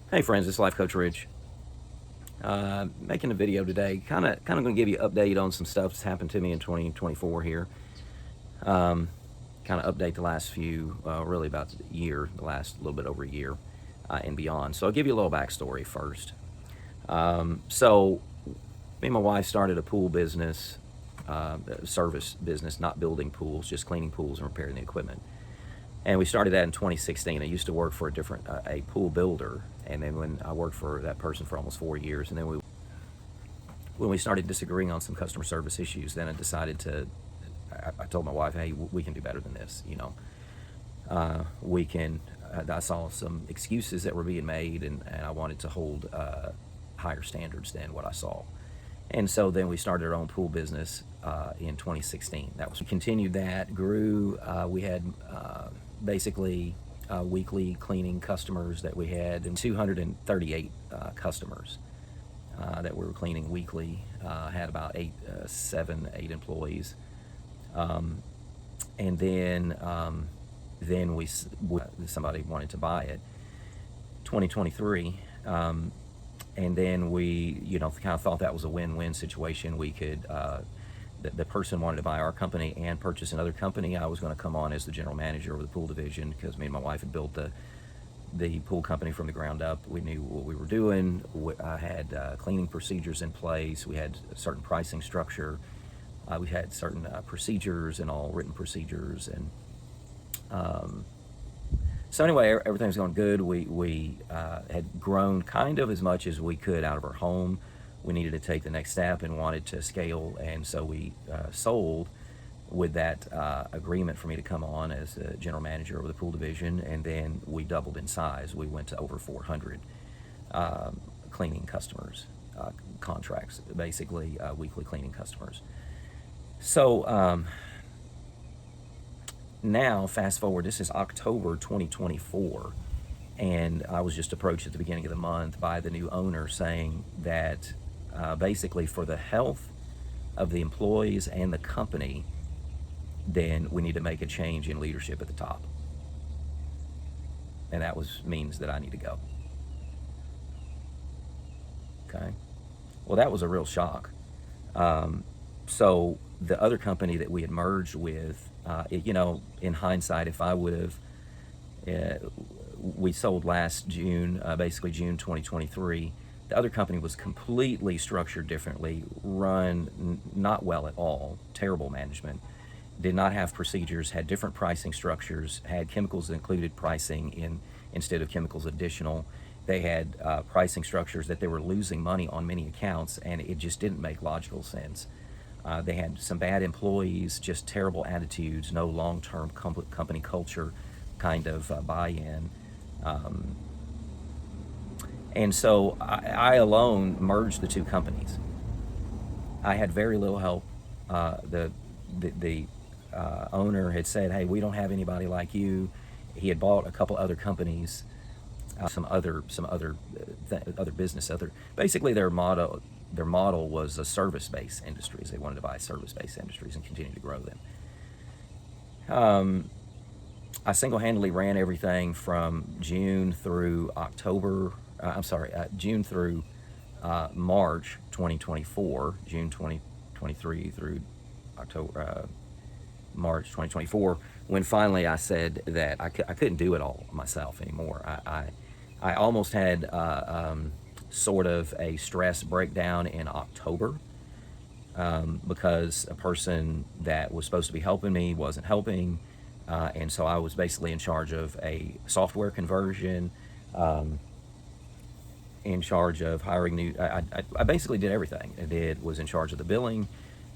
Hey friends, it's Life Coach Rich. Making a video today, kind of going to give you an update on some stuff that's happened to me in 2024 here. Kind of update the last few, really about the year, the last little bit over a year and beyond. So I'll give you a little backstory first. So me and my wife started a pool business, service business, not building pools, just cleaning pools and repairing the equipment. And we started that in 2016. I used to work for a pool builder, and then when I worked for that person for almost 4 years, and then when we started disagreeing on some customer service issues, then I decided to. I told my wife, "Hey, we can do better than this. We can." I saw some excuses that were being made, and I wanted to hold higher standards than what I saw. And so then we started our own pool business in 2016. We continued that, grew. We had basically weekly cleaning customers that we had, and 238 customers that we were cleaning weekly. Had about 8 employees, and then somebody wanted to buy it. 2023. And then we, kind of thought that was a win-win situation. We could, the person wanted to buy our company and purchase another company. I was going to come on as the general manager of the pool division because me and my wife had built the pool company from the ground up. We knew what we were doing. I had cleaning procedures in place. We had a certain pricing structure. We had certain procedures and all written procedures. And so anyway, everything was going good. We had grown kind of as much as we could out of our home. We needed to take the next step and wanted to scale, and so we sold with that agreement for me to come on as the general manager of the pool division, and then we doubled in size. We went to over 400 cleaning customers, contracts, basically weekly cleaning customers. So now, fast forward, this is October 2024, and I was just approached at the beginning of the month by the new owner saying that basically for the health of the employees and the company, then we need to make a change in leadership at the top. And that means that I need to go. Okay. Well, that was a real shock. So the other company that we had merged with, in hindsight, if I would have, we sold last June, basically June 2023. The other company was completely structured differently, run not well at all, terrible management, did not have procedures, had different pricing structures, had chemicals included pricing instead of chemicals additional. They had pricing structures that they were losing money on many accounts, and it just didn't make logical sense. They had some bad employees, just terrible attitudes, no long-term company culture kind of buy-in. And so I alone merged the two companies. I had very little help. The owner had said, "Hey, we don't have anybody like you." He had bought a couple other companies, some other business. Basically their model was a service-based industries. They wanted to buy service-based industries and continue to grow them. I single-handedly ran everything from June through June through March 2024, June 2023 through October, March 2024, when finally I said that I couldn't do it all myself anymore. I almost had sort of a stress breakdown in October because a person that was supposed to be helping me wasn't helping. And so I was basically in charge of a software conversion, in charge of hiring new. I basically did everything. Was in charge of the billing.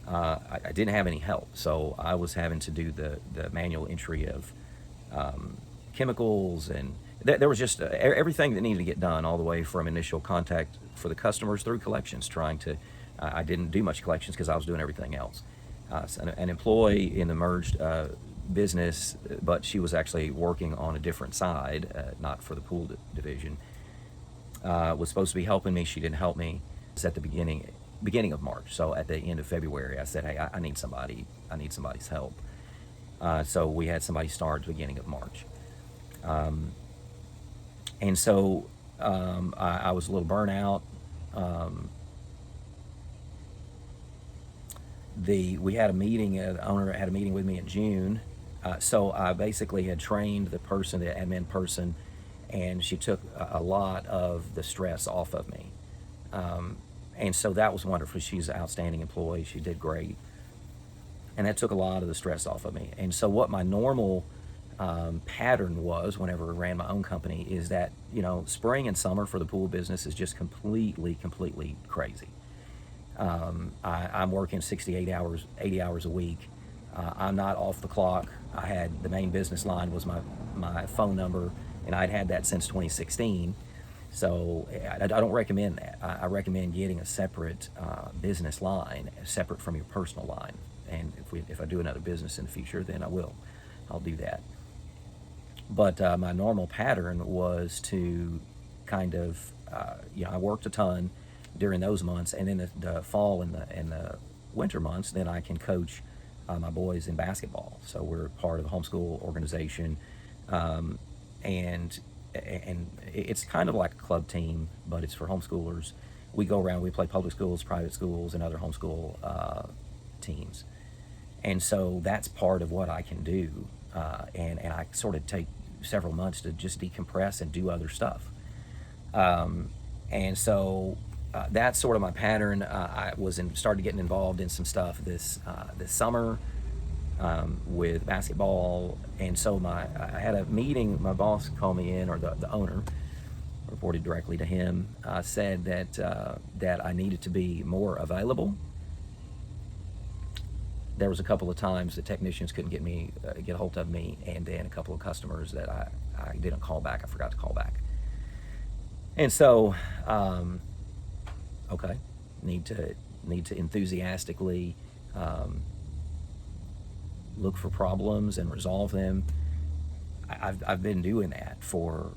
I didn't have any help, so I was having to do the manual entry of chemicals, and there was just everything that needed to get done, all the way from initial contact for the customers through collections. I didn't do much collections because I was doing everything else. So an employee in the merged business, but she was actually working on a different side, not for the pool division, was supposed to be helping me. She didn't help me. It's at the beginning of March. So at the end of February, I said, "Hey, I need somebody. I need somebody's help." So we had somebody start at the beginning of March. And so I was a little burnout. Um, we had a meeting. The owner had a meeting with me in June. So I basically had trained the person, the admin person, and she took a lot of the stress off of me. Um, and so that was wonderful. She's an outstanding employee. She did great. And that took a lot of the stress off of me. And so what my normal pattern was whenever I ran my own company is that, spring and summer for the pool business is just completely crazy. I'm working 68 hours, 80 hours a week. I'm not off the clock. I had the main business line was my phone number, and I'd had that since 2016. So I don't recommend that. I recommend getting a separate business line, separate from your personal line. And if I do another business in the future, then I'll do that. But my normal pattern was to kind of, I worked a ton during those months, and then the fall and the winter months, then I can coach my boys in basketball. So we're part of the homeschool organization, um, and and it's kind of like a club team, but it's for homeschoolers. We go around, we play public schools, private schools, and other homeschool teams, and so that's part of what I can do, and I sort of take several months to just decompress and do other stuff. And so that's sort of my pattern. Started getting involved in some stuff this summer with basketball, and so I had a meeting. My boss called me in, or the owner reported directly to him, said that I needed to be more available. There was a couple of times the technicians couldn't get a hold of me, and then a couple of customers that I didn't call back. I forgot to call back, and so okay, need to enthusiastically look for problems and resolve them. I've been doing that for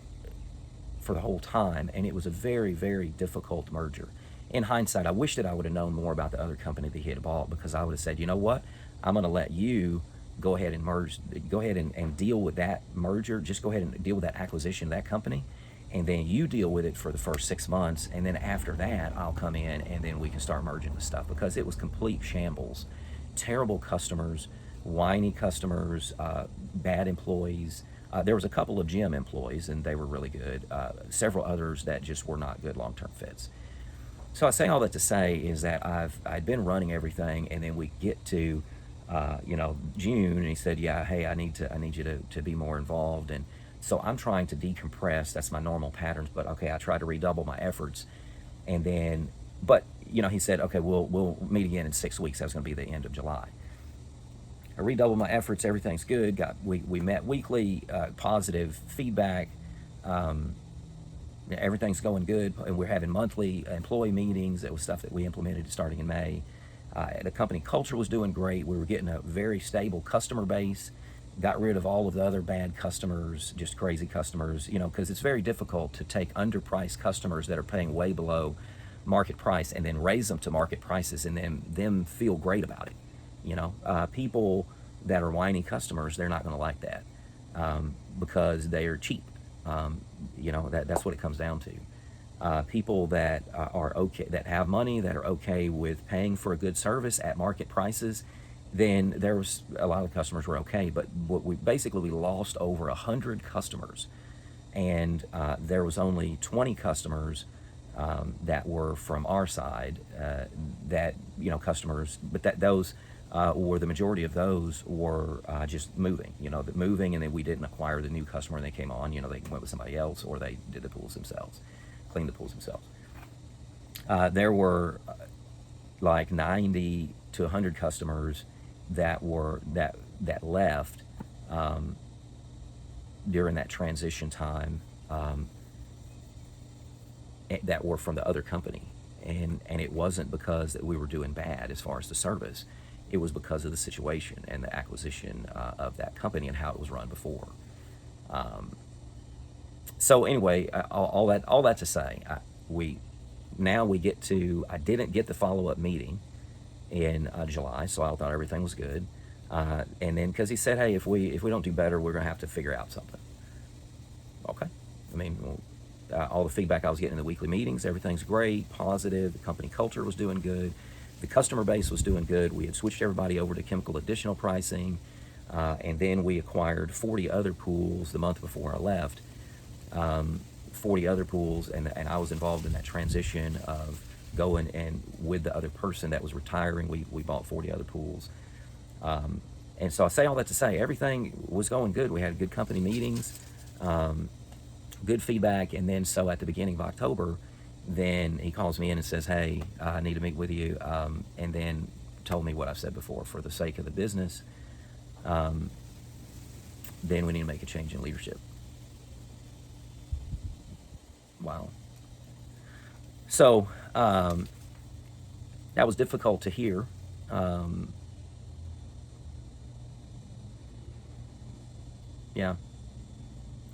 the whole time, and it was a very difficult merger. In hindsight, I wish that I would have known more about the other company that he had bought, because I would have said, you know what, I'm going to let you go ahead and deal with that merger. Just go ahead and deal with that acquisition of that company, and then you deal with it for the first 6 months, and then after that I'll come in, and then we can start merging the stuff, because it was complete shambles. Terrible customers, whiny customers, bad employees. There was a couple of gym employees, and they were really good. Several others that just were not good long-term fits. So I say all that to say is that I'd been running everything, and then we get to June, and he said, yeah, hey, I need you to be more involved. And so I'm trying to decompress. That's my normal patterns, but okay, I try to redouble my efforts. And then, but he said, okay, we'll meet again in 6 weeks. That was going to be the end of July. I redoubled my efforts. Everything's good. We met weekly, positive feedback. Everything's going good. We're having monthly employee meetings. It was stuff that we implemented starting in May. The company culture was doing great. We were getting a very stable customer base. Got rid of all of the other bad customers, just crazy customers, because it's very difficult to take underpriced customers that are paying way below market price and then raise them to market prices and then them feel great about it. People that are whiny customers, they're not going to like that, because they are cheap. That's what it comes down to. People that are okay, that have money, that are okay with paying for a good service at market prices, then there was a lot of customers were okay. But we lost over 100 customers, and there was only 20 customers that were from our side. Customers, but those or the majority of those were just moving. Moving, and then we didn't acquire the new customer, and they came on. They went with somebody else, or they did the pools themselves, cleaned the pools themselves. There were like 90 to 100 customers that left during that transition time, that were from the other company, and it wasn't because that we were doing bad as far as the service. It was because of the situation and the acquisition of that company and how it was run before. So anyway, all that to say, we get to. I didn't get the follow-up meeting in July, so I thought everything was good. And then because he said, hey, if we don't do better, we're gonna have to figure out something. Okay, I mean, well, all the feedback I was getting in the weekly meetings. Everything's great, positive. The company culture was doing good. The customer base was doing good. We had switched everybody over to chemical additional pricing. And then we acquired 40 other pools the month before I left. 40 other pools, and I was involved in that transition of going, and with the other person that was retiring, we bought 40 other pools. And so I say all that to say everything was going good. We had good company meetings, good feedback, and then so at the beginning of October, then he calls me in and says, "Hey, I need to meet with you," and then told me what I've said before. For the sake of the business, then we need to make a change in leadership. Wow. So that was difficult to hear. Yeah.